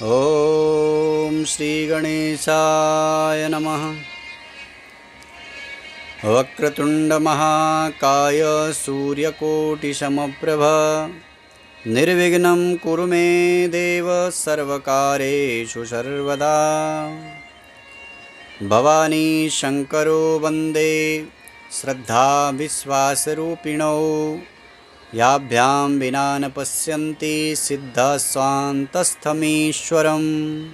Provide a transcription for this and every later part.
ओम श्री गणेशाय नमः। वक्रतुंड महाकाय सूर्यकोटिसमप्रभ निर्विघ्नं कुरु मे देव सर्वकारेषु सर्वदा। भवानी शंकरो वंदे श्रद्धा विश्वासरूपिणौ याभ्यां विना न पश्यन्ति सिद्धस्वान्तस्थमीश्वरम्।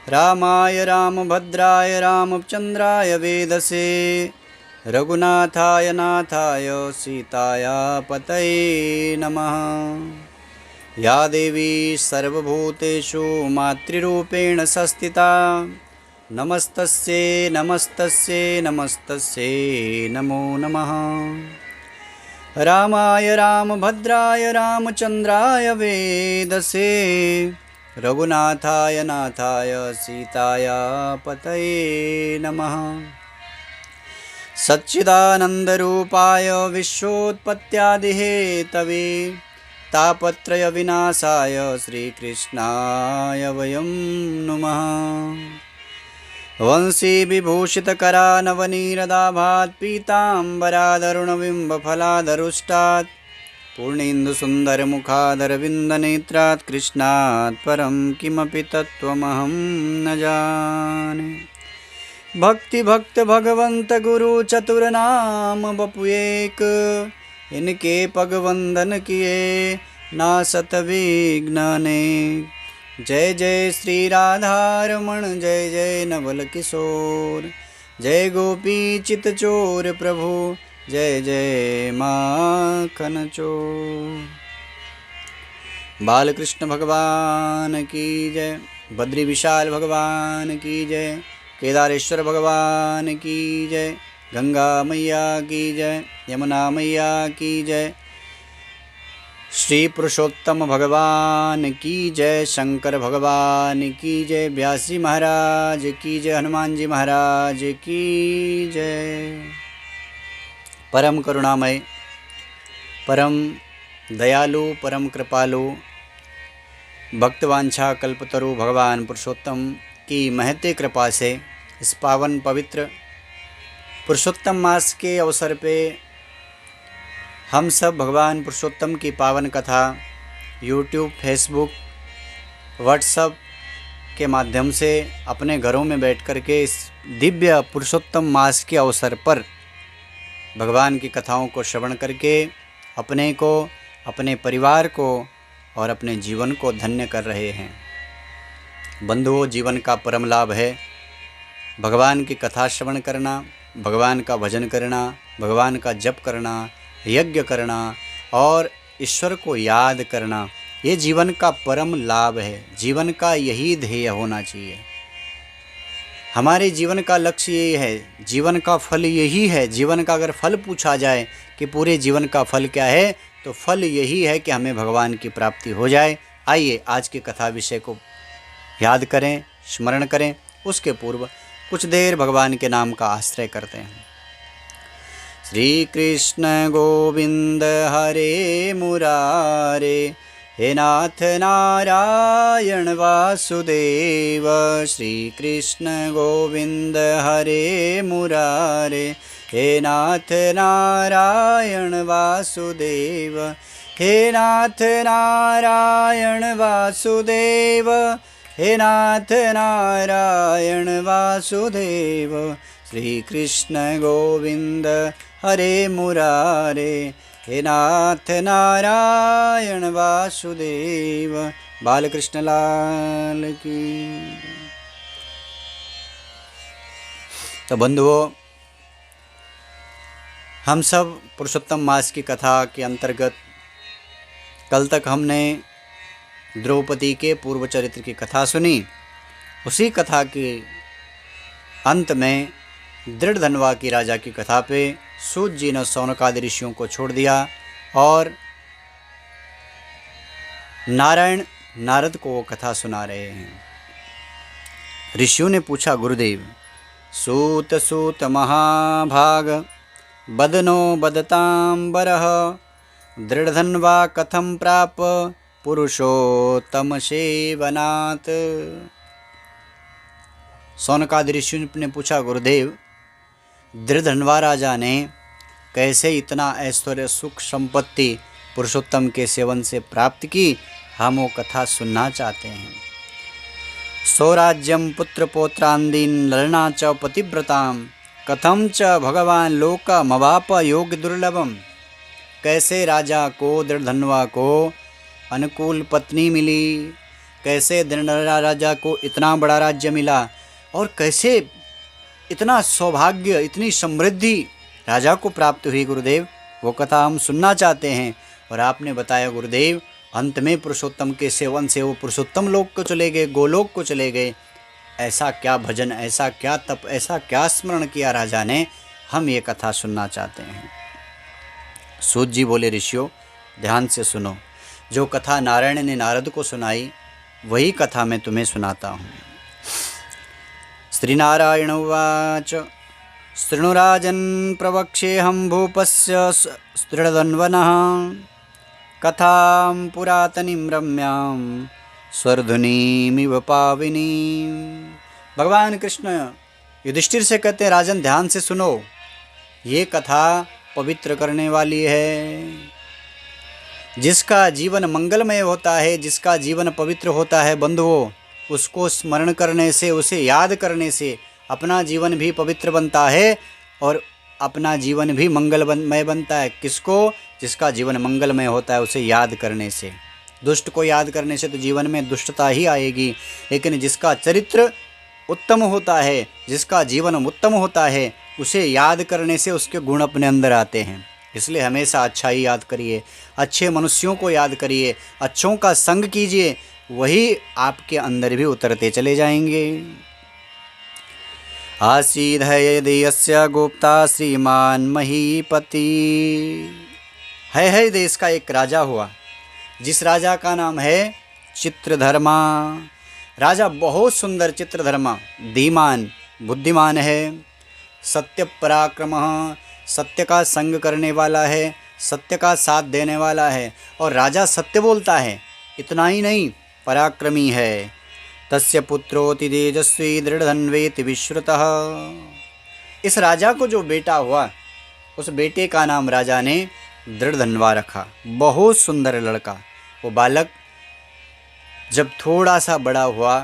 रामाय रामभद्राय रामचन्द्राय वेदसे रघुनाथाय नाथाय सीताया पतये नमः। या देवी सर्वभूतेषु मातृरूपेण संस्थिता नमस्तस्यै नमस्तस्यै नमस्तस्यै नमो नमः। रामाय रामभद्राय रामचन्द्राय वेदसे रघुनाथाय नाथाय सीताया पतये नमः। सच्चिदानन्दरूपाय विश्वोत्पत्त्यादिहेतवे तापत्रयविनाशाय श्रीकृष्णाय वयं नुमः। वंशी विभूषितकरा नवनीरदाभात् पीताम्बरादरुणबिम्बफलादरुष्टात् पूर्णेन्दुसुन्दरमुखादरविन्दनेत्रात् कृष्णात् परं किमपि तत्त्वमहं न जाने। भक्तिभक्त भगवंत गुरु चतुरनाम बपु एक इनके पग वंदन किए नासत विघ्नने। जय जय श्री राधारमण जय जय नवल किशोर जय गोपी चित चोर प्रभु जय जय माखन चोर। बालकृष्ण भगवान की जय, बद्री विशाल भगवान की जय, केदारेश्वर भगवान की जय, गंगा मैया की जय, यमुना मैया की जय, श्री पुरुषोत्तम भगवान की जय, शंकर भगवान की जय, व्यासी महाराज की जय, हनुमान जी महाराज की जय। परम करुणामय, परम दयालु, परम कृपालु, भक्तवांछा कल्पतरु भगवान पुरुषोत्तम की महते कृपा से इस पावन पवित्र पुरुषोत्तम मास के अवसर पे हम सब भगवान पुरुषोत्तम की पावन कथा यूट्यूब, फेसबुक, व्हाट्सएप के माध्यम से अपने घरों में बैठ कर के इस दिव्य पुरुषोत्तम मास के अवसर पर भगवान की कथाओं को श्रवण करके अपने को, अपने परिवार को और अपने जीवन को धन्य कर रहे हैं। बंधुओं, जीवन का परम लाभ है भगवान की कथा श्रवण करना, भगवान का भजन करना, भगवान का जप करना, यज्ञ करना और ईश्वर को याद करना। ये जीवन का परम लाभ है। जीवन का यही ध्येय होना चाहिए। हमारे जीवन का लक्ष्य यही है, जीवन का फल यही है। जीवन का अगर फल पूछा जाए कि पूरे जीवन का फल क्या है, तो फल यही है कि हमें भगवान की प्राप्ति हो जाए। आइए आज की कथा विषय को याद करें, स्मरण करें। उसके पूर्व कुछ देर भगवान के नाम का आश्रय करते हैं। श्री कृष्ण गोविंद हरे मुरारे, हे नाथ नारायण वासुदेव। श्री कृष्ण गोविंद हरे मुरारे, हे नाथ नारायण वासुदेव। हे नाथ नारायण वासुदेव, हे नाथ नारायण वासुदेव। श्री कृष्ण गोविंद हरे मुरारे, हे नाथ नारायण वासुदेव। बालकृष्ण लाल की। तो बंधुओं, हम सब पुरुषोत्तम मास की कथा के अंतर्गत कल तक हमने द्रौपदी के पूर्व चरित्र की कथा सुनी। उसी कथा के अंत में दृढ़धनवा की राजा की कथा पे सूत जी ने शौनकादि ऋषियों को छोड़ दिया और नारद को वो कथा सुना रहे हैं। ऋषियों ने पूछा, गुरुदेव, सूत सूत महाभाग बदनो बदतांबरः दृढ़धन्वा कथम प्राप पुरुषोत्तम सेवनात्। सौनकादि ऋषि ने पूछा, गुरुदेव दृढ़धनवा राजा ने कैसे इतना ऐश्वर्य सुख संपत्ति पुरुषोत्तम के सेवन से प्राप्त की, हम वो कथा सुनना चाहते हैं। सौराज्यम पुत्र पौत्रांदीन ललना च पतिव्रताम कथम च भगवान लोकमवाप योग दुर्लभम। कैसे राजा को, दृढ़धनवा को अनुकूल पत्नी मिली, कैसे दृढ़ राजा को इतना बड़ा राज्य मिला, और कैसे इतना सौभाग्य, इतनी समृद्धि राजा को प्राप्त हुई। गुरुदेव वो कथा हम सुनना चाहते हैं। और आपने बताया गुरुदेव अंत में पुरुषोत्तम के सेवन से वो पुरुषोत्तम लोक को चले गए, गोलोक को चले गए। ऐसा क्या भजन, ऐसा क्या तप, ऐसा क्या स्मरण किया राजा ने, हम ये कथा सुनना चाहते हैं। सूत जी बोले, ऋषियों ध्यान से सुनो, जो कथा नारायण ने नारद को सुनाई वही कथा मैं तुम्हें सुनाता हूँ। श्रीनारायण उवाच शृणुराजन् प्रवक्ष्येऽहं भूपस्य दृढधन्वनः कथां पुरातनीं रम्यां स्वर्धुनीमिव पाविनीं। भगवान कृष्ण युधिष्ठिर से कहते हैं, राजन ध्यान से सुनो, ये कथा पवित्र करने वाली है। जिसका जीवन मंगलमय होता है, जिसका जीवन पवित्र होता है बंधुओं, उसको स्मरण करने से, उसे याद करने से अपना जीवन भी पवित्र बनता है और अपना जीवन भी मंगलमय बनता है। किसको? जिसका जीवन मंगलमय होता है, उसे याद करने से। दुष्ट को याद करने से तो जीवन में दुष्टता ही आएगी, लेकिन जिसका चरित्र उत्तम होता है, जिसका जीवन उत्तम होता है, उसे याद करने से उसके गुण अपने अंदर आते हैं। इसलिए हमेशा अच्छाई याद करिए, अच्छे मनुष्यों को याद करिए, अच्छों का संग कीजिए, वही आपके अंदर भी उतरते चले जाएंगे। आसीद है यदि यस्य गुप्ता श्रीमान महीपति। है देश का एक राजा हुआ, जिस राजा का नाम है चित्रधर्मा। राजा बहुत सुंदर, चित्रधर्मा धीमान बुद्धिमान है, सत्य पराक्रम, सत्य का संग करने वाला है, सत्य का साथ देने वाला है, और राजा सत्य बोलता है। इतना ही नहीं, पराक्रमी है। तस्य पुत्रोति तेजस्वी दृढ़धन्वेति विश्रुतः। इस राजा को जो बेटा हुआ, उस बेटे का नाम राजा ने दृढ़धन्वा रखा। बहुत सुंदर लड़का। वो बालक जब थोड़ा सा बड़ा हुआ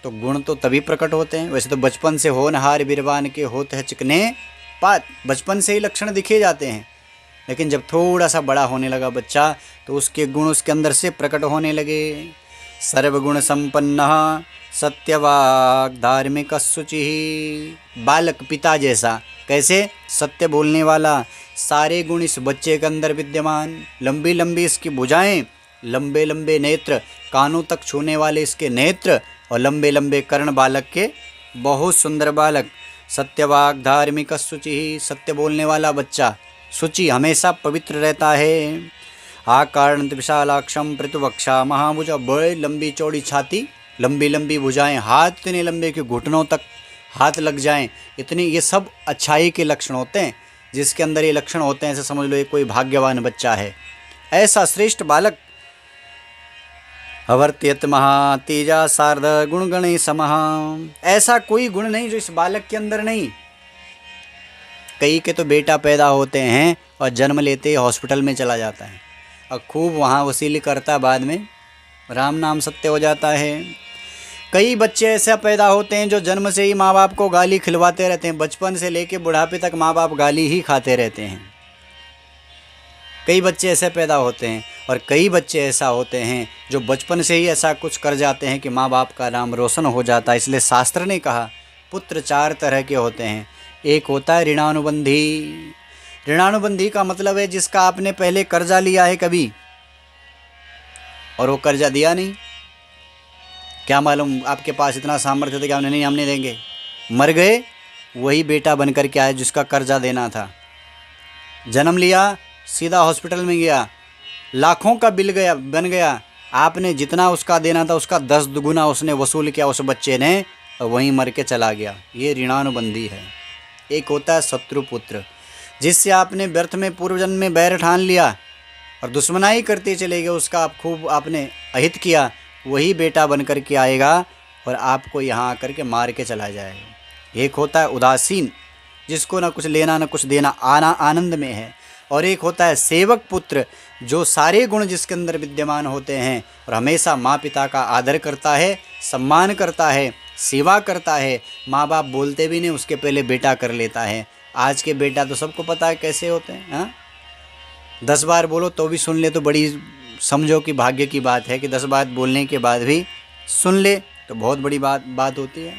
तो गुण तो तभी प्रकट होते हैं। वैसे तो बचपन से होनहार बिरबान के होते हैं चिकने पात, बचपन से ही लक्षण दिखे जाते हैं। लेकिन जब थोड़ा सा बड़ा होने लगा बच्चा, तो उसके गुण उसके अंदर से प्रकट होने लगे। सर्वगुण संपन्न सत्यवाग धार्मिक शुचि। बालक पिता जैसा, कैसे? सत्य बोलने वाला, सारे गुण इस बच्चे के अंदर विद्यमान। लंबी लंबी इसकी भुजाएं, लंबे लंबे नेत्र, कानों तक छूने वाले इसके नेत्र, और लंबे लंबे कर्ण बालक के। बहुत सुंदर बालक। सत्यवाग धार्मिक शुचि, सत्य बोलने वाला बच्चा, शुचि, हमेशा पवित्र रहता है। आकारणत विशालाक्षम पृथुवक्षा महाभुजा। बड़े लंबी चौड़ी छाती, लंबी लंबी भुजाएं, हाथ इतने लंबे कि घुटनों तक हाथ लग जाएं, इतनी। ये सब अच्छाई के लक्षण होते हैं। जिसके अंदर ये लक्षण होते हैं, ऐसे समझ लो ये कोई भाग्यवान बच्चा है। ऐसा श्रेष्ठ बालक। अवर्त्यत महा तेजा सार्ध गुणगणे समः। ऐसा कोई गुण नहीं जो इस बालक के अंदर नहीं। कई के तो बेटा पैदा होते हैं और जन्म लेते ही हॉस्पिटल में चला जाता है और खूब वहाँ वसीली करता, बाद में राम नाम सत्य हो जाता है। कई बच्चे ऐसा पैदा होते हैं जो जन्म से ही माँ बाप को गाली खिलवाते रहते हैं। बचपन से लेके बुढ़ापे तक माँ बाप गाली ही खाते रहते हैं। कई बच्चे ऐसे पैदा होते हैं, और कई बच्चे ऐसा होते हैं जो बचपन से ही ऐसा कुछ कर जाते हैं कि माँ बाप का नाम रोशन हो जाता है। इसलिए शास्त्र ने कहा पुत्र 4 तरह के होते हैं। एक होता है ऋणानुबंधी। ऋणानुबंधी का मतलब है जिसका आपने पहले कर्जा लिया है कभी, और वो कर्जा दिया नहीं। क्या मालूम आपके पास इतना सामर्थ्य था कि आपने नहीं, हम नहीं देंगे, मर गए, वही बेटा बनकर के आया जिसका कर्जा देना था। जन्म लिया, सीधा हॉस्पिटल में गया, लाखों का बिल गया बन गया। आपने जितना उसका देना था उसका 10 गुना उसने वसूल किया उस बच्चे ने, और वहीं मर के चला गया। ये ऋणानुबंधी है। एक होता है शत्रुपुत्र, जिससे आपने व्यर्थ में पूर्व जन्म में बैर ठान लिया और दुश्मनाई करते चले गए, उसका आप खूब आपने अहित किया, वही बेटा बन कर के आएगा और आपको यहाँ आकर के मार के चला जाएगा। एक होता है उदासीन, जिसको ना कुछ लेना ना कुछ देना, आनंद में है, और एक होता है सेवक पुत्र, जो सारे गुण जिसके अंदर विद्यमान होते हैं और हमेशा माँ पिता का आदर करता है, सम्मान करता है, सेवा करता है। माँ बाप बोलते भी नहीं, उसके पहले बेटा कर लेता है। आज के बेटा तो सबको पता है कैसे होते हैं। हाँ, 10 बार बोलो तो भी सुन ले तो बड़ी समझो कि भाग्य की बात है कि 10 बार बोलने के बाद भी सुन ले तो बहुत बड़ी बात होती है।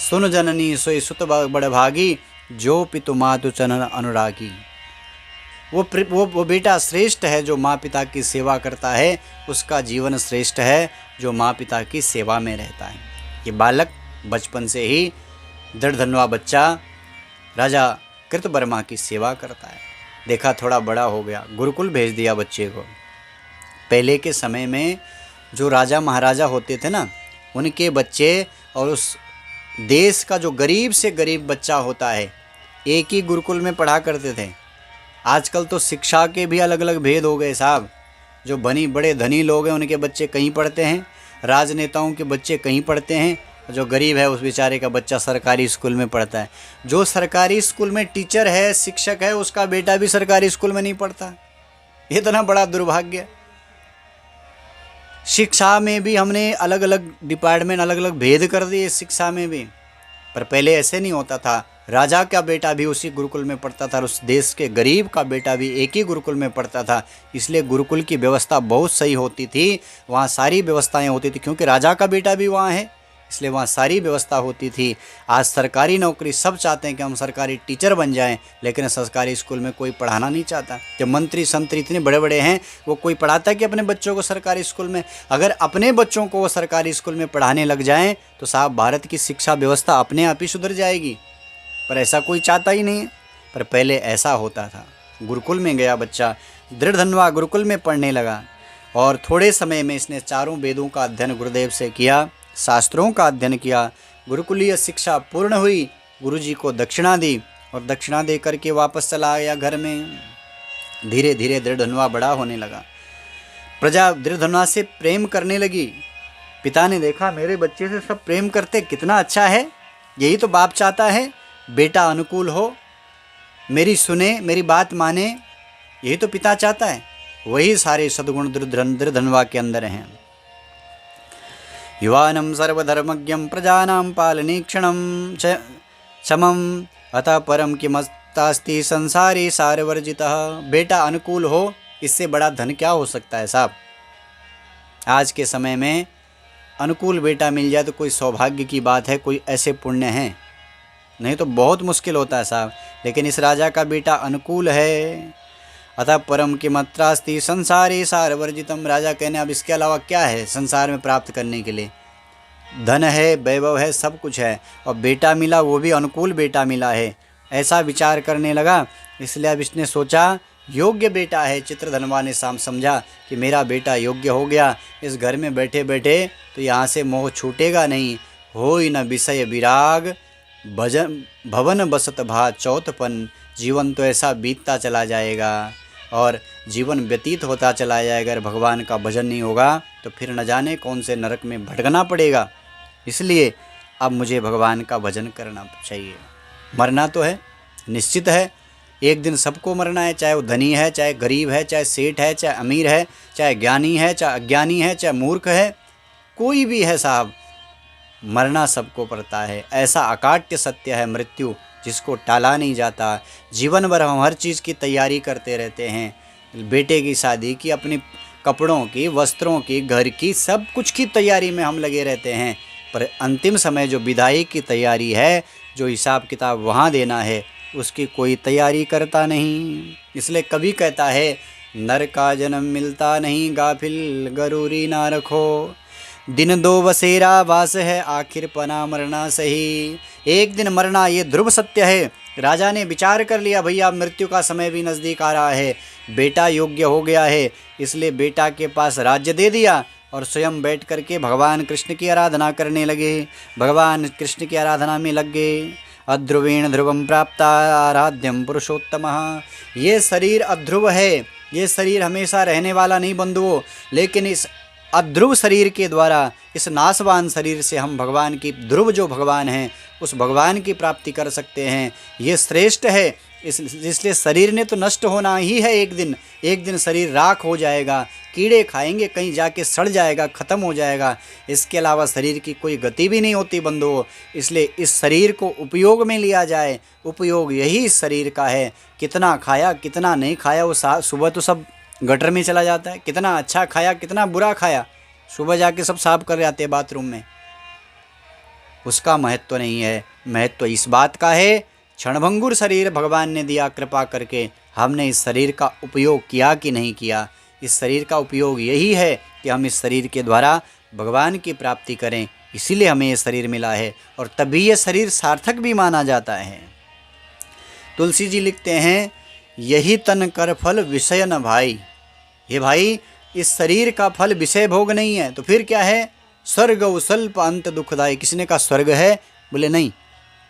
सुन जननी सोई सुत बड़ भागी, जो पितु मातु चरण अनुरागी। वो बेटा श्रेष्ठ है जो माँ पिता की सेवा करता है, उसका जीवन श्रेष्ठ है जो माँ पिता की सेवा में रहता है। ये बालक बचपन से ही दृढ़धनुआ बच्चा राजा कृतवर्मा की सेवा करता है। देखा थोड़ा बड़ा हो गया, गुरुकुल भेज दिया बच्चे को। पहले के समय में जो राजा महाराजा होते थे ना, उनके बच्चे और उस देश का जो गरीब से गरीब बच्चा होता है, एक ही गुरुकुल में पढ़ा करते थे। आजकल तो शिक्षा के भी अलग अलग भेद हो गए साहब। जो बड़े धनी लोग हैं उनके बच्चे कहीं पढ़ते हैं, राजनेताओं के बच्चे कहीं पढ़ते हैं, जो गरीब है उस बेचारे का बच्चा सरकारी स्कूल में पढ़ता है। जो सरकारी स्कूल में टीचर है, शिक्षक है, उसका बेटा भी सरकारी स्कूल में नहीं पढ़ता। ये इतना बड़ा दुर्भाग्य। शिक्षा में भी हमने अलग अलग डिपार्टमेंट, अलग अलग भेद कर दिए शिक्षा में भी। पर पहले ऐसे नहीं होता था। राजा का बेटा भी उसी गुरुकुल में पढ़ता था और उस देश के गरीब का बेटा भी एक ही गुरुकुल में पढ़ता था। इसलिए गुरुकुल की व्यवस्था बहुत सही होती थी, वहाँ सारी व्यवस्थाएं होती थी, क्योंकि राजा का बेटा भी वहाँ है, इसलिए वहाँ सारी व्यवस्था होती थी। आज सरकारी नौकरी सब चाहते हैं कि हम सरकारी टीचर बन जाएं, लेकिन सरकारी स्कूल में कोई पढ़ाना नहीं चाहता। जब मंत्री संतरी इतने बड़े बड़े हैं, वो कोई पढ़ाता है कि अपने बच्चों को सरकारी स्कूल में? अगर अपने बच्चों को वो सरकारी स्कूल में पढ़ाने लग जाएं तो साहब भारत की शिक्षा व्यवस्था अपने आप ही सुधर जाएगी। पर ऐसा कोई चाहता ही नहीं है। पर पहले ऐसा होता था। गुरुकुल में गया बच्चा, दृढ़धनुआ गुरुकुल में पढ़ने लगा और थोड़े समय में इसने चारों वेदों का अध्ययन गुरुदेव से किया, शास्त्रों का अध्ययन किया। गुरुकुलीय शिक्षा पूर्ण हुई, गुरुजी को दक्षिणा दी और दक्षिणा दे करके वापस चला गया घर में। धीरे धीरे दृढ़धनुआ बड़ा होने लगा, प्रजा दृढ़धनुआ से प्रेम करने लगी। पिता ने देखा मेरे बच्चे से सब प्रेम करते, कितना अच्छा है, यही तो बाप चाहता है, बेटा अनुकूल हो, मेरी सुने, मेरी बात माने, यही तो पिता चाहता है। वही सारे सद्गुण दृढ़धनुआ के अंदर हैं। युवानं सर्वधर्मज्ञं प्रजानां पालनीक्षणं क्षमं अतः परम किमस्तास्ति संसारे सारवर्जितः। बेटा अनुकूल हो, इससे बड़ा धन क्या हो सकता है साहब। आज के समय में अनुकूल बेटा मिल जाए तो कोई सौभाग्य की बात है, कोई ऐसे पुण्य हैं, नहीं तो बहुत मुश्किल होता है साहब। लेकिन इस राजा का बेटा अनुकूल है। अतः परम किमत्रास्ति संसारे सारवर्जितम। राजा कहने अब इसके अलावा क्या है संसार में प्राप्त करने के लिए? धन है, वैभव है, सब कुछ है, और बेटा मिला, वो भी अनुकूल बेटा मिला है। ऐसा विचार करने लगा। इसलिए अब इसने सोचा योग्य बेटा है। चित्रधनवा ने समझा कि मेरा बेटा योग्य हो गया, इस घर में बैठे बैठे तो यहाँ से मोह छूटेगा नहीं। होई न विषय विराग भवन बसत भा चौथपन। जीवन तो ऐसा बीतता चला जाएगा और जीवन व्यतीत होता चला जाएगा। अगर भगवान का भजन नहीं होगा तो फिर न जाने कौन से नरक में भटकना पड़ेगा। इसलिए अब मुझे भगवान का भजन करना चाहिए। मरना तो है, निश्चित है, एक दिन सबको मरना है, चाहे वो धनी है, चाहे गरीब है, चाहे सेठ है, चाहे अमीर है, चाहे ज्ञानी है, चाहे अज्ञानी है, चाहे मूर्ख है, कोई भी है साहब, मरना सबको पड़ता है। ऐसा अकाट्य सत्य है मृत्यु, जिसको टाला नहीं जाता। जीवन भर हम हर चीज़ की तैयारी करते रहते हैं, बेटे की शादी की, अपने कपड़ों की, वस्त्रों की, घर की, सब कुछ की तैयारी में हम लगे रहते हैं। पर अंतिम समय जो विदाई की तैयारी है, जो हिसाब किताब वहाँ देना है, उसकी कोई तैयारी करता नहीं। इसलिए कवि कहता है नर का जन्म मिलता नहीं, गाफिल गरूरी ना रखो। दिन दो बसेरा वास है, आखिर पना मरना सही। एक दिन मरना ये ध्रुव सत्य है। राजा ने विचार कर लिया, भैया मृत्यु का समय भी नज़दीक आ रहा है, बेटा योग्य हो गया है, इसलिए बेटा के पास राज्य दे दिया और स्वयं बैठ करके भगवान कृष्ण की आराधना करने लगे। भगवान कृष्ण की आराधना में लग गए। अध्रुवेण ध्रुवम प्राप्ता आराध्यम पुरुषोत्तमः। ये शरीर अध्रुव है, ये शरीर हमेशा रहने वाला नहीं बंधुओं, लेकिन इस अध्रुव शरीर के द्वारा, इस नाशवान शरीर से हम भगवान की, ध्रुव जो भगवान हैं उस भगवान की प्राप्ति कर सकते हैं। ये श्रेष्ठ है। इसलिए शरीर ने तो नष्ट होना ही है, एक दिन शरीर राख हो जाएगा, कीड़े खाएंगे, कहीं जाके सड़ जाएगा, ख़त्म हो जाएगा। इसके अलावा शरीर की कोई गति भी नहीं होती बंधुओं। इसलिए इस शरीर को उपयोग में लिया जाए। उपयोग यही इस शरीर का है। कितना खाया कितना नहीं खाया वो सुबह तो सब गटर में चला जाता है। कितना अच्छा खाया कितना बुरा खाया सुबह जाके सब साफ कर जाते हैं बाथरूम में। उसका महत्व नहीं है। महत्व इस बात का है, क्षणभंगुर शरीर भगवान ने दिया कृपा करके, हमने इस शरीर का उपयोग किया कि नहीं किया। इस शरीर का उपयोग यही है कि हम इस शरीर के द्वारा भगवान की प्राप्ति करें। इसीलिए हमें ये शरीर मिला है और तभी ये शरीर सार्थक भी माना जाता है। तुलसी जी लिखते हैं, यही तन कर फल विषय न भाई। ये भाई, इस शरीर का फल विषय भोग नहीं है तो फिर क्या है? स्वर्ग स्वल्प अंत दुखदाई। किसी ने कहा स्वर्ग है, बोले नहीं,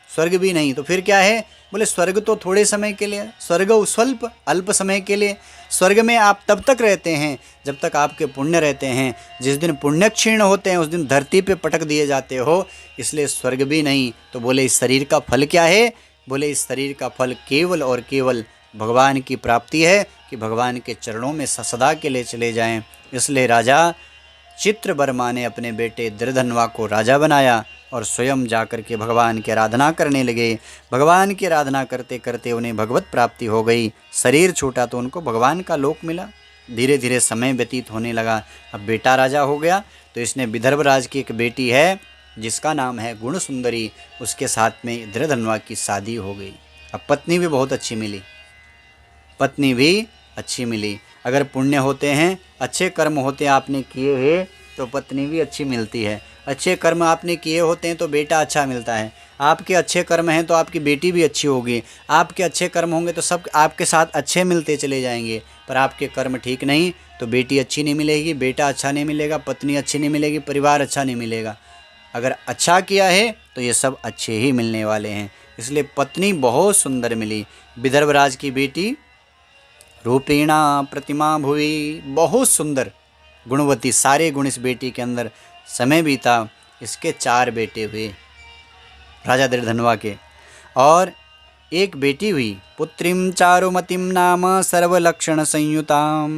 स्वर्ग भी नहीं। तो फिर क्या है? बोले स्वर्ग तो थोड़े समय के लिए, स्वर्ग स्वल्प, अल्प समय के लिए। स्वर्ग में आप तब तक रहते हैं जब तक आपके पुण्य रहते हैं। जिस दिन पुण्य क्षीण होते हैं उस दिन धरती पे पटक दिए जाते हो। इसलिए स्वर्ग भी नहीं। तो बोले इस शरीर का फल क्या है? बोले इस शरीर का फल केवल और केवल भगवान की प्राप्ति है कि भगवान के चरणों में सदा के लिए चले जाएं। इसलिए राजा चित्रवर्मा ने अपने बेटे दृढ़धनवा को राजा बनाया और स्वयं जाकर के भगवान की आराधना करने लगे। भगवान की आराधना करते करते उन्हें भगवत प्राप्ति हो गई। शरीर छूटा तो उनको भगवान का लोक मिला। धीरे धीरे समय व्यतीत होने लगा। अब बेटा राजा हो गया तो इसने विदर्भ राज की एक बेटी है जिसका नाम है गुण सुंदरी, उसके साथ में दृढ़धनवा की शादी हो गई। अब पत्नी भी बहुत अच्छी मिली, पत्नी भी अच्छी मिली। अगर पुण्य होते हैं, अच्छे कर्म होते हैं आपने किए हुए तो पत्नी भी अच्छी मिलती है। अच्छे कर्म आपने किए होते हैं तो बेटा अच्छा मिलता है। आपके अच्छे कर्म हैं तो आपकी बेटी भी अच्छी होगी। आपके अच्छे कर्म होंगे तो सब आपके साथ अच्छे मिलते चले जाएंगे। पर आपके कर्म ठीक नहीं तो बेटी अच्छी नहीं मिलेगी, बेटा अच्छा नहीं मिलेगा, पत्नी अच्छी नहीं मिलेगी, परिवार अच्छा नहीं मिलेगा। अगर अच्छा किया है तो ये सब अच्छे ही मिलने वाले हैं। इसलिए पत्नी बहुत सुंदर मिली। विदर्भ राज की बेटी रूपेणा प्रतिमा भुवि, बहुत सुंदर गुणवती, सारे गुण इस बेटी के अंदर। समय बीता, इसके 4 बेटे हुए राजा दृढ़धनवा के, और एक बेटी हुई पुत्रीम चारुमतिम नाम सर्वलक्षण संयुताम।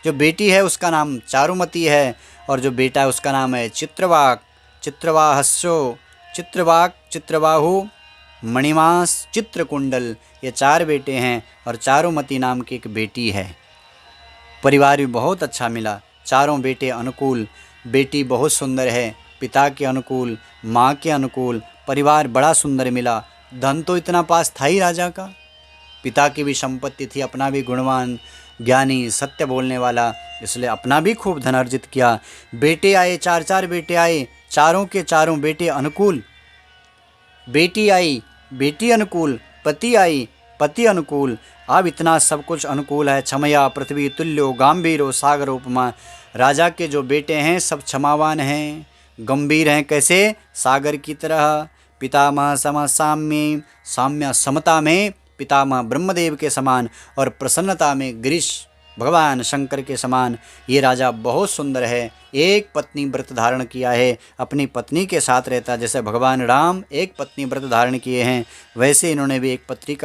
जो बेटी है उसका नाम चारुमती है और जो बेटा है उसका नाम है चित्रवाक, चित्रवाहस्यो, चित्रवाक, चित्रबाहु, मणिमास, चित्रकुंडल। ये 4 बेटे हैं और चारुमती नाम की एक बेटी है। परिवार भी बहुत अच्छा मिला, चारों बेटे अनुकूल। बेटी बहुत सुंदर है, पिता के अनुकूल, माँ के अनुकूल, परिवार बड़ा सुंदर मिला। धन तो इतना पास था ही राजा का, पिता की भी संपत्ति थी, अपना भी गुणवान, ज्ञानी, सत्य बोलने वाला, इसलिए अपना भी खूब धन अर्जित किया। बेटे आए, 4 बेटे आए, चारों के चारों बेटे अनुकूल। बेटी आई, बेटी अनुकूल, पति आई, पति अनुकूल। अब इतना सब कुछ अनुकूल है। क्षमया पृथ्वी तुल्यो गांभीरो सागर उपमा। राजा के जो बेटे हैं सब क्षमावान हैं, गंभीर हैं। कैसे? सागर की तरह। पितामह सम साम्य, साम्य समता में पितामह ब्रह्मदेव के समान, और प्रसन्नता में गिरीश भगवान शंकर के समान। ये राजा बहुत सुंदर है। एक पत्नी व्रत धारण किया है, अपनी पत्नी के साथ रहता। जैसे भगवान राम एक पत्नी व्रत धारण किए हैं, वैसे इन्होंने भी एक पत्नी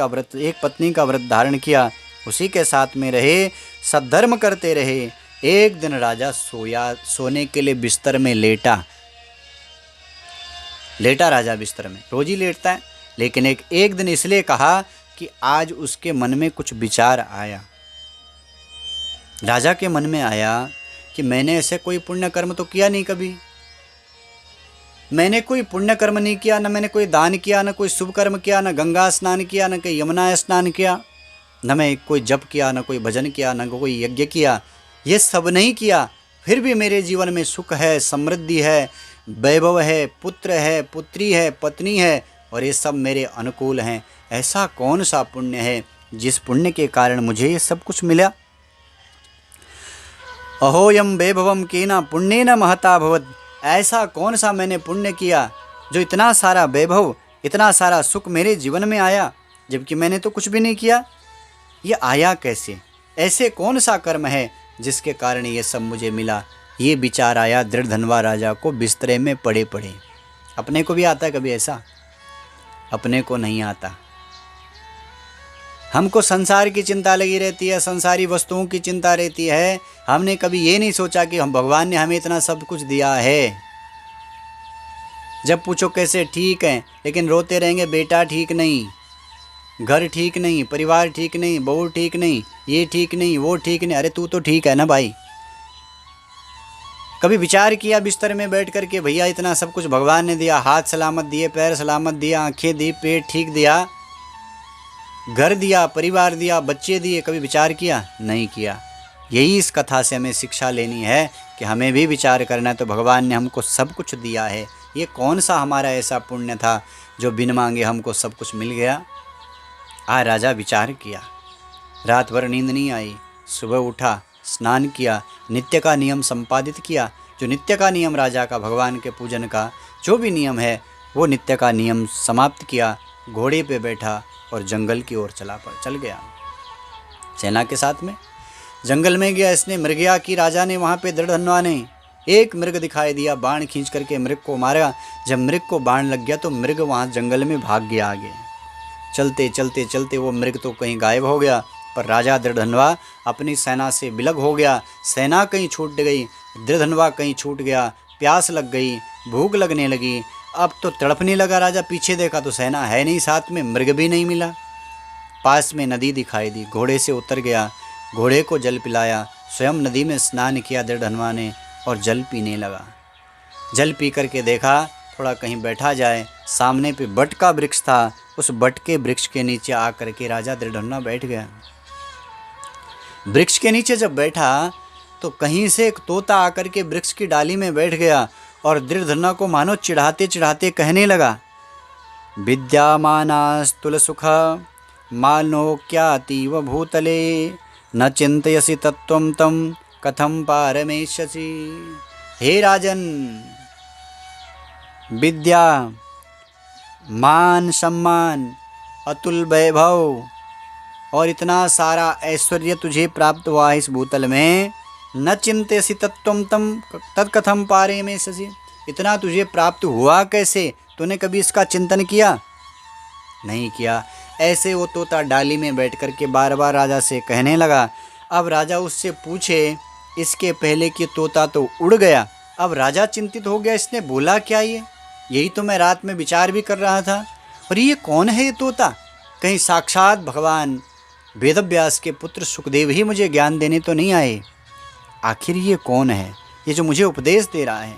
का व्रत धारण किया। उसी के साथ में रहे, सद्धर्म करते रहे। एक दिन राजा सोने के लिए बिस्तर में लेटा राजा बिस्तर में, रोज ही लेटता है, लेकिन एक दिन इसलिए कहा कि आज उसके मन में कुछ विचार आया। राजा के मन में आया कि मैंने ऐसे कोई पुण्य कर्म तो किया नहीं कभी। मैंने कोई पुण्य कर्म नहीं किया, न मैंने कोई दान किया, न कोई शुभ कर्म किया, न गंगा स्नान किया, न कोई यमुना स्नान किया, न मैं कोई जप किया, न कोई भजन किया, न कोई यज्ञ किया। ये सब नहीं किया, फिर भी मेरे जीवन में सुख है, समृद्धि है, वैभव है, पुत्र है, पुत्री है, पत्नी है, और ये सब मेरे अनुकूल हैं। ऐसा कौन सा पुण्य है जिस पुण्य के कारण मुझे ये सब कुछ मिला? अहोयम वैभवम केना पुण्येन महता भवत्। ऐसा कौन सा मैंने पुण्य किया जो इतना सारा वैभव, इतना सारा सुख मेरे जीवन में आया, जबकि मैंने तो कुछ भी नहीं किया। ये आया कैसे? ऐसे कौन सा कर्म है जिसके कारण ये सब मुझे मिला। ये विचार आया दृढ़धनवा राजा को बिस्तरे में पड़े पड़े। अपने को भी आता है कभी ऐसा? अपने को नहीं आता। हमको संसार की चिंता लगी रहती है, संसारी वस्तुओं की चिंता रहती है। हमने कभी ये नहीं सोचा कि हम भगवान ने हमें इतना सब कुछ दिया है। जब पूछो कैसे, ठीक है, लेकिन रोते रहेंगे बेटा ठीक नहीं, घर ठीक नहीं, परिवार ठीक नहीं, बहू ठीक नहीं, ये ठीक नहीं, वो ठीक नहीं। अरे तू तो ठीक है ना भाई। कभी विचार किया बिस्तर में बैठ कर के, भैया इतना सब कुछ भगवान ने दिया, हाथ सलामत दिए, पैर सलामत दिया, आंखें दी, पेट ठीक दिया, घर दिया, परिवार दिया, बच्चे दिए, कभी विचार किया? नहीं किया। यही इस कथा से हमें शिक्षा लेनी है कि हमें भी विचार करना है। तो भगवान ने हमको सब कुछ दिया है, ये कौन सा हमारा ऐसा पुण्य था जो बिन मांगे हमको सब कुछ मिल गया। आज राजा विचार किया, रात भर नींद नहीं आई, सुबह उठा, स्नान किया, नित्य का नियम संपादित किया। जो नित्य का नियम राजा का, भगवान के पूजन का जो भी नियम है, वो नित्य का नियम समाप्त किया। घोड़े पे बैठा और जंगल की ओर चल गया। सेना के साथ में जंगल में गया। इसने मृगया की राजा ने वहाँ पे दृढ़धनवा ने एक मृग दिखाई दिया, बाण खींच करके मृग को मारा। जब मृग को बाण लग गया तो मृग वहाँ जंगल में भाग गया आगे। चलते चलते चलते वो मृग तो कहीं गायब हो गया, पर राजा दृढ़धनवा अपनी सेना से विलग हो गया। सेना कहीं छूट गई, दृढ़धनवा कहीं छूट गया। प्यास लग गई, भूख लगने लगी, अब तो तड़पने लगा राजा। पीछे देखा तो सेना है नहीं, साथ में मृग भी नहीं मिला। पास में नदी दिखाई दी, घोड़े से उतर गया, घोड़े को जल पिलाया, स्वयं नदी में स्नान किया दृढ़धनवा ने और जल पीने लगा। जल पी करके देखा थोड़ा कहीं बैठा जाए। सामने पे बट का वृक्ष था, उस बट के वृक्ष के नीचे आ करके राजा दृढ़धनवा बैठ गया। वृक्ष के नीचे जब बैठा तो कहीं से एक तोता आकर के वृक्ष की डाली में बैठ गया और दृढ़धनवा को मानो चिढ़ाते चिढ़ाते कहने लगा, विद्यामानास्तुल सुख मानोक्यातीव भूतले न चिंतयसि तत्त्वं तं कथं पारमेष्यसि। हे राजन, विद्या, मान सम्मान, अतुल वैभव और इतना सारा ऐश्वर्य तुझे प्राप्त हुआ है इस भूतल में, न चिंतयसि तत्त्वं तं तत्कथं पारमेष्यसि। इतना तुझे प्राप्त हुआ कैसे? तूने कभी इसका चिंतन किया? नहीं किया। ऐसे वो तोता डाली में बैठ कर के बार बार राजा से कहने लगा। अब राजा उससे पूछे, इसके पहले कि तोता तो उड़ गया, अब राजा चिंतित हो गया, इसने बोला क्या ये? यही तो मैं रात में विचार भी कर रहा था। और ये कौन है ये तोता? कहीं साक्षात भगवान वेदव्यास के पुत्र सुखदेव ही मुझे ज्ञान देने तो नहीं आए? आखिर ये कौन है, ये जो मुझे उपदेश दे रहा है?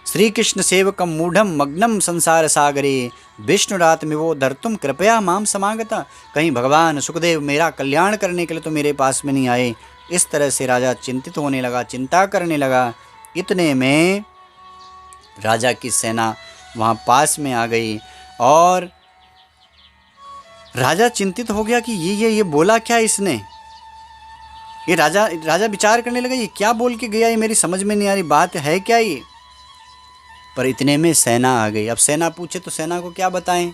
श्री कृष्ण सेवकम मूढ़म मग्नम संसार सागरे विष्णुरात्मिवो धर्तुम कृपया माम समागता। कहीं भगवान सुखदेव मेरा कल्याण करने के लिए तो मेरे पास में नहीं आए? इस तरह से राजा चिंतित होने लगा, चिंता करने लगा। इतने में राजा की सेना वहाँ पास में आ गई और राजा चिंतित हो गया कि ये बोला क्या इसने? ये राजा विचार करने लगा, ये क्या बोल के गया, ये मेरी समझ में नहीं आ रही, बात है क्या ये? पर इतने में सेना आ गई। अब सेना पूछे तो सेना को क्या बताएं?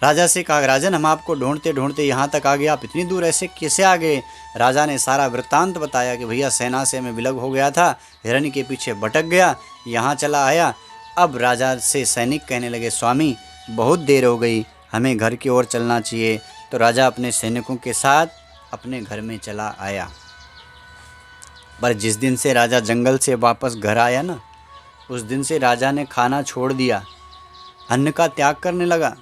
राजा से कहा, राजन हम आपको ढूंढते ढूंढते यहाँ तक आ गए, आप इतनी दूर ऐसे कैसे आ गए? राजा ने सारा वृत्तांत बताया कि भैया सेना से मैं विलग हो गया था, हिरण्य के पीछे भटक गया, यहाँ चला आया। अब राजा से सैनिक कहने लगे, स्वामी बहुत देर हो गई, हमें घर की ओर चलना चाहिए। तो राजा अपने सैनिकों के साथ अपने घर में चला आया। पर जिस दिन से राजा जंगल से वापस घर आया ना, उस दिन से राजा ने खाना छोड़ दिया, अन्न का त्याग करने लगा।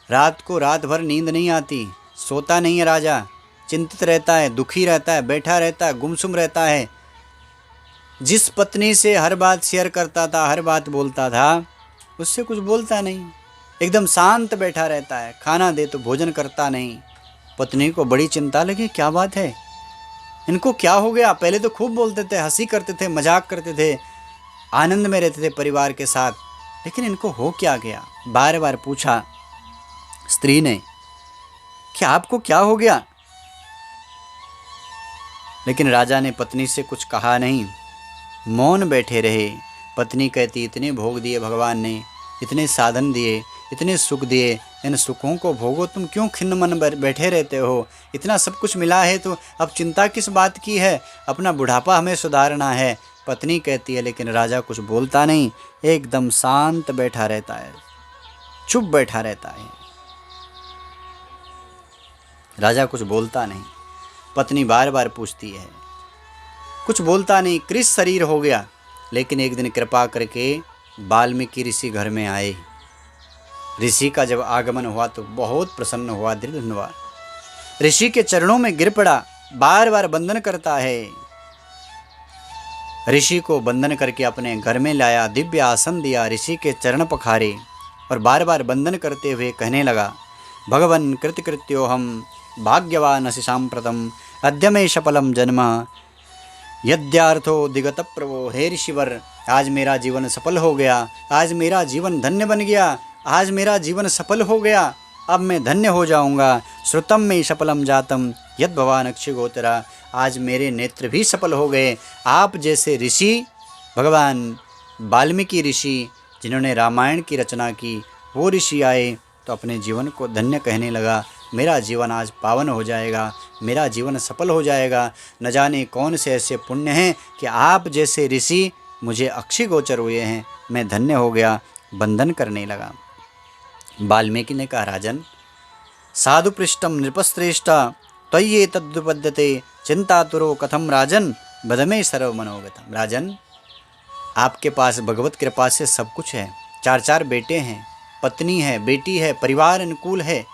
रात को रात भर नींद नहीं आती, सोता नहीं है राजा, चिंतित रहता है, दुखी रहता है, बैठा रहता है, गुमसुम रहता है। जिस पत्नी से हर बात शेयर करता था, हर बात बोलता था, उससे कुछ बोलता नहीं, एकदम शांत बैठा रहता है। खाना दे तो भोजन करता नहीं। पत्नी को बड़ी चिंता लगी, क्या बात है, इनको क्या हो गया? पहले तो खूब बोलते थे, हंसी करते थे, मजाक करते थे, आनंद में रहते थे परिवार के साथ, लेकिन इनको हो क्या गया? बार बार पूछा स्त्री ने कि आपको क्या हो गया? लेकिन राजा ने पत्नी से कुछ कहा नहीं, मौन बैठे रहे। पत्नी कहती, इतने भोग दिए भगवान ने, इतने साधन दिए, इतने सुख दिए, इन सुखों को भोगो, तुम क्यों खिन्न मन बैठे रहते हो? इतना सब कुछ मिला है तो अब चिंता किस बात की है? अपना बुढ़ापा हमें सुधारना है। पत्नी कहती है, लेकिन राजा कुछ बोलता नहीं, एकदम शांत बैठा रहता है, चुप बैठा रहता है। राजा कुछ बोलता नहीं। पत्नी बार बार पूछती है, कुछ बोलता नहीं। कृष शरीर हो गया। लेकिन एक दिन कृपा करके वाल्मीकि ऋषि घर में आए। ऋषि का जब आगमन हुआ तो बहुत प्रसन्न हुआ, दृढ़ हुआ, ऋषि के चरणों में गिर पड़ा, बार बार वंदन करता है। ऋषि को वंदन करके अपने घर में लाया, दिव्य आसन दिया, ऋषि के चरण पखारे और बार बार वंदन करते हुए कहने लगा, भगवन् कृतकृत्योऽहं भाग्यवान असि सांप्रतम अद्य मे सफलम जन्म यद्यार्थो दिगत प्रभो। हे ऋषिवर, आज मेरा जीवन सफल हो गया, आज मेरा जीवन धन्य बन गया, आज मेरा जीवन सफल हो गया, अब मैं धन्य हो जाऊंगा। श्रुतम में सफलम जातम यद भवान अक्षिगोचरा, आज मेरे नेत्र भी सफल हो गए। आप जैसे ऋषि, भगवान वाल्मीकि ऋषि जिन्होंने रामायण की रचना की, वो ऋषि आए तो अपने जीवन को धन्य कहने लगा। मेरा जीवन आज पावन हो जाएगा, मेरा जीवन सफल हो जाएगा। न जाने कौन से ऐसे पुण्य हैं कि आप जैसे ऋषि मुझे अक्षिगोचर हुए हैं, मैं धन्य हो गया। बंधन करने लगा। वाल्मीकि ने कहा, राजन, साधु पृष्ठम नृपश्रेष्ठा त्वय्ये तद्विपद्यते चिंतातुरो कथम राजन बदमे सर्व मनोगतम। राजन, आपके पास भगवत कृपा से सब कुछ है, 4 बेटे हैं, पत्नी है, बेटी है, परिवार अनुकूल है,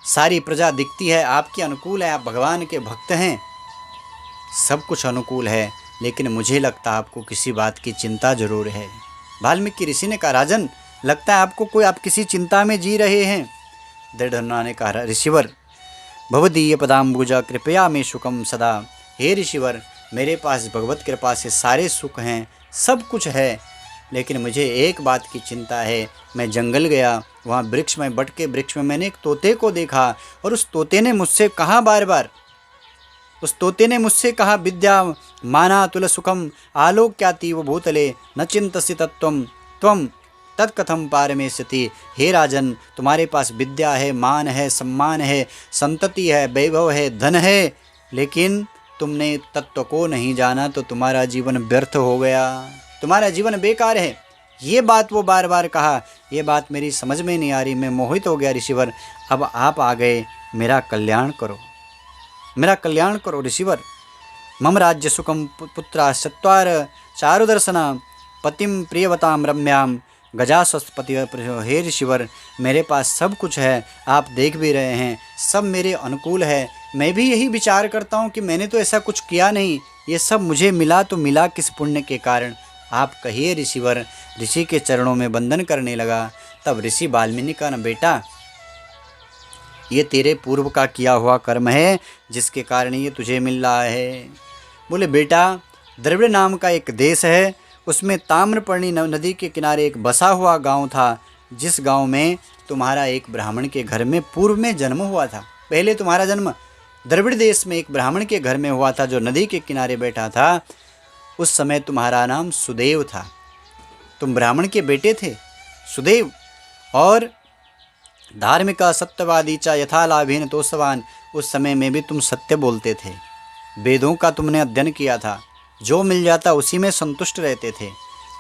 सारी प्रजा दिखती है आपके अनुकूल है, आप भगवान के भक्त हैं, सब कुछ अनुकूल है, लेकिन मुझे लगता है आपको किसी बात की चिंता जरूर है। वाल्मीकि ऋषि ने कहा, राजन, लगता है आपको कोई, आप किसी चिंता में जी रहे हैं। दृढ़ ने कहा, ऋषिवर, भवदीय पदाम्बुजा कृपया में सुखम सदा। हे ऋषिवर, मेरे पास भगवत कृपा से सारे सुख हैं, सब कुछ है, लेकिन मुझे एक बात की चिंता है। मैं जंगल गया, वहाँ वृक्ष में, बट के वृक्ष में मैंने एक तोते को देखा, और उस तोते ने मुझसे कहा, बार बार उस तोते ने मुझसे कहा, विद्या माना तुल सुखम आलोक्यातीव भूतले न चिंतसि तत्त्वम त्वम तत्कथम पारमेष्यति। हे राजन, तुम्हारे पास विद्या है, मान है, सम्मान है, संतति है, वैभव है, धन है, लेकिन तुमने तत्व को नहीं जाना तो तुम्हारा जीवन व्यर्थ हो गया, तुम्हारा जीवन बेकार है। ये बात वो बार बार कहा। ये बात मेरी समझ में नहीं आ रही, मैं मोहित हो गया ऋषिवर। अब आप आ गए, मेरा कल्याण करो, मेरा कल्याण करो ऋषिवर। मम राज्य सुखम पुत्रा चत्वार चारुदर्शना पतिम प्रियवताम रम्याम गजास्वस्पति। हे ऋषिवर, मेरे पास सब कुछ है, आप देख भी रहे हैं, सब मेरे अनुकूल है। मैं भी यही विचार करता हूँ कि मैंने तो ऐसा कुछ किया नहीं, ये सब मुझे मिला तो मिला किस पुण्य के कारण? आप कहिए ऋषिवर। ऋषि के चरणों में वंदन करने लगा। तब ऋषि वाल्मीकि का, न बेटा, ये तेरे पूर्व का किया हुआ कर्म है जिसके कारण ये तुझे मिल रहा है। बोले, बेटा, द्रविड़ नाम का एक देश है, उसमें ताम्रपर्णी नदी के किनारे एक बसा हुआ गांव था, जिस गांव में तुम्हारा एक ब्राह्मण के घर में पूर्व में जन्म हुआ था। पहले तुम्हारा जन्म द्रविड़ देश में एक ब्राह्मण के घर में हुआ था जो नदी के किनारे बैठा था। उस समय तुम्हारा नाम सुदेव था, तुम ब्राह्मण के बेटे थे सुदेव। और धार्मिका सत्यवादी चा यथा लाभेन तोषवान, उस समय में भी तुम सत्य बोलते थे, वेदों का तुमने अध्ययन किया था, जो मिल जाता उसी में संतुष्ट रहते थे।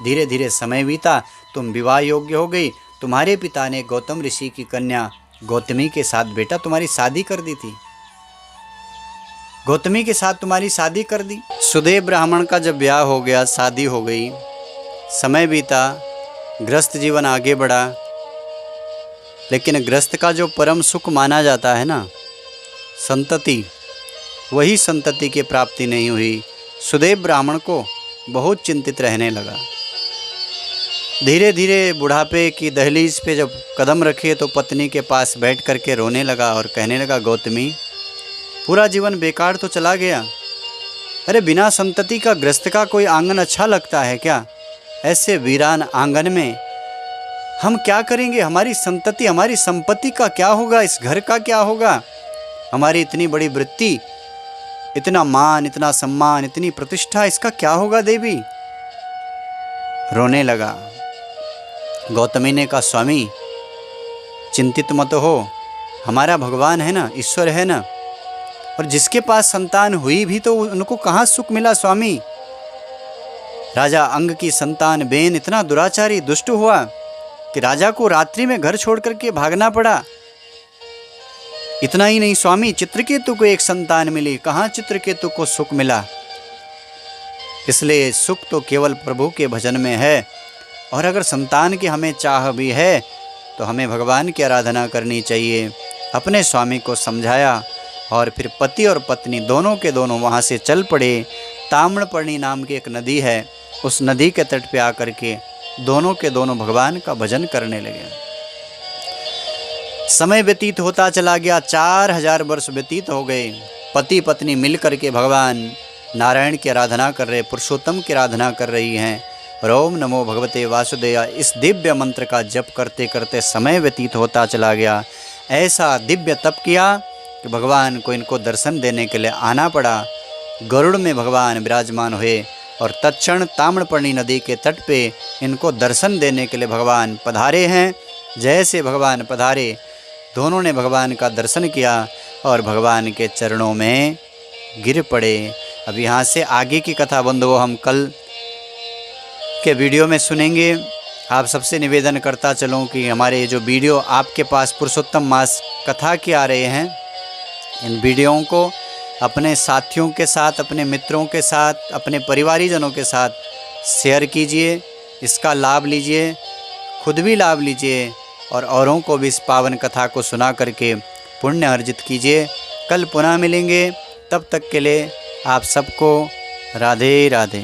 धीरे धीरे समय बीता, तुम विवाह योग्य हो गई। तुम्हारे पिता ने गौतम ऋषि की कन्या गौतमी के साथ बेटा तुम्हारी शादी कर दी थी, गौतमी के साथ तुम्हारी शादी कर दी। सुदेव ब्राह्मण का जब ब्याह हो गया, शादी हो गई, समय बीता, गृहस्थ जीवन आगे बढ़ा, लेकिन गृहस्थ का जो परम सुख माना जाता है ना, संतति, वही संतति की प्राप्ति नहीं हुई। सुदेव ब्राह्मण को बहुत चिंतित रहने लगा। धीरे धीरे बुढ़ापे की दहलीज पे जब कदम रखे तो पत्नी के पास बैठ कर के रोने लगा और कहने लगा, गौतमी, पूरा जीवन बेकार तो चला गया। अरे बिना संतति का गृहस्थ का कोई आंगन अच्छा लगता है क्या? ऐसे वीरान आंगन में हम क्या करेंगे? हमारी संतति, हमारी संपत्ति का क्या होगा? इस घर का क्या होगा? हमारी इतनी बड़ी वृत्ति, इतना मान, इतना सम्मान, इतनी प्रतिष्ठा, इसका क्या होगा देवी? रोने लगा। गौतमी ने कहा, स्वामी, चिंतित मत हो, हमारा भगवान है ना, ईश्वर है ना। और जिसके पास संतान हुई भी तो उनको कहाँ सुख मिला स्वामी। राजा अंग की संतान बेन इतना दुराचारी दुष्ट हुआ कि राजा को रात्रि में घर छोड़ करके भागना पड़ा। इतना ही नहीं स्वामी, चित्रकेतु को एक संतान मिली, कहाँ चित्रकेतु को सुख मिला। इसलिए सुख तो केवल प्रभु के भजन में है। और अगर संतान की हमें चाह भी है तो हमें भगवान की आराधना करनी चाहिए। अपने स्वामी को समझाया और फिर पति और पत्नी दोनों के दोनों वहाँ से चल पड़े। ताम्रपर्णी नाम की एक नदी है, उस नदी के तट पे आकर के दोनों के दोनों भगवान का भजन करने लगे। समय व्यतीत होता चला गया, 4000 वर्ष व्यतीत हो गए। पति पत्नी मिल करके भगवान नारायण की आराधना कर रहे, पुरुषोत्तम की आराधना कर रही हैं। ओम नमो भगवते वासुदेवाय इस दिव्य मंत्र का जप करते करते समय व्यतीत होता चला गया। ऐसा दिव्य तप किया कि भगवान को इनको दर्शन देने के लिए आना पड़ा। गरुड़ में भगवान विराजमान हुए और तत्क्षण ताम्रपर्णी नदी के तट पे इनको दर्शन देने के लिए भगवान पधारे हैं। जैसे भगवान पधारे, दोनों ने भगवान का दर्शन किया और भगवान के चरणों में गिर पड़े। अब यहाँ से आगे की कथा बंधुओं हम कल के वीडियो में सुनेंगे। आप सबसे निवेदन करता चलूँ कि हमारे जो वीडियो आपके पास पुरुषोत्तम मास कथा के आ रहे हैं, इन वीडियोओं को अपने साथियों के साथ, अपने मित्रों के साथ, अपने परिवारीजनों के साथ शेयर कीजिए। इसका लाभ लीजिए, खुद भी लाभ लीजिए और औरों को भी इस पावन कथा को सुना करके पुण्य अर्जित कीजिए। कल पुनः मिलेंगे, तब तक के लिए आप सबको राधे राधे।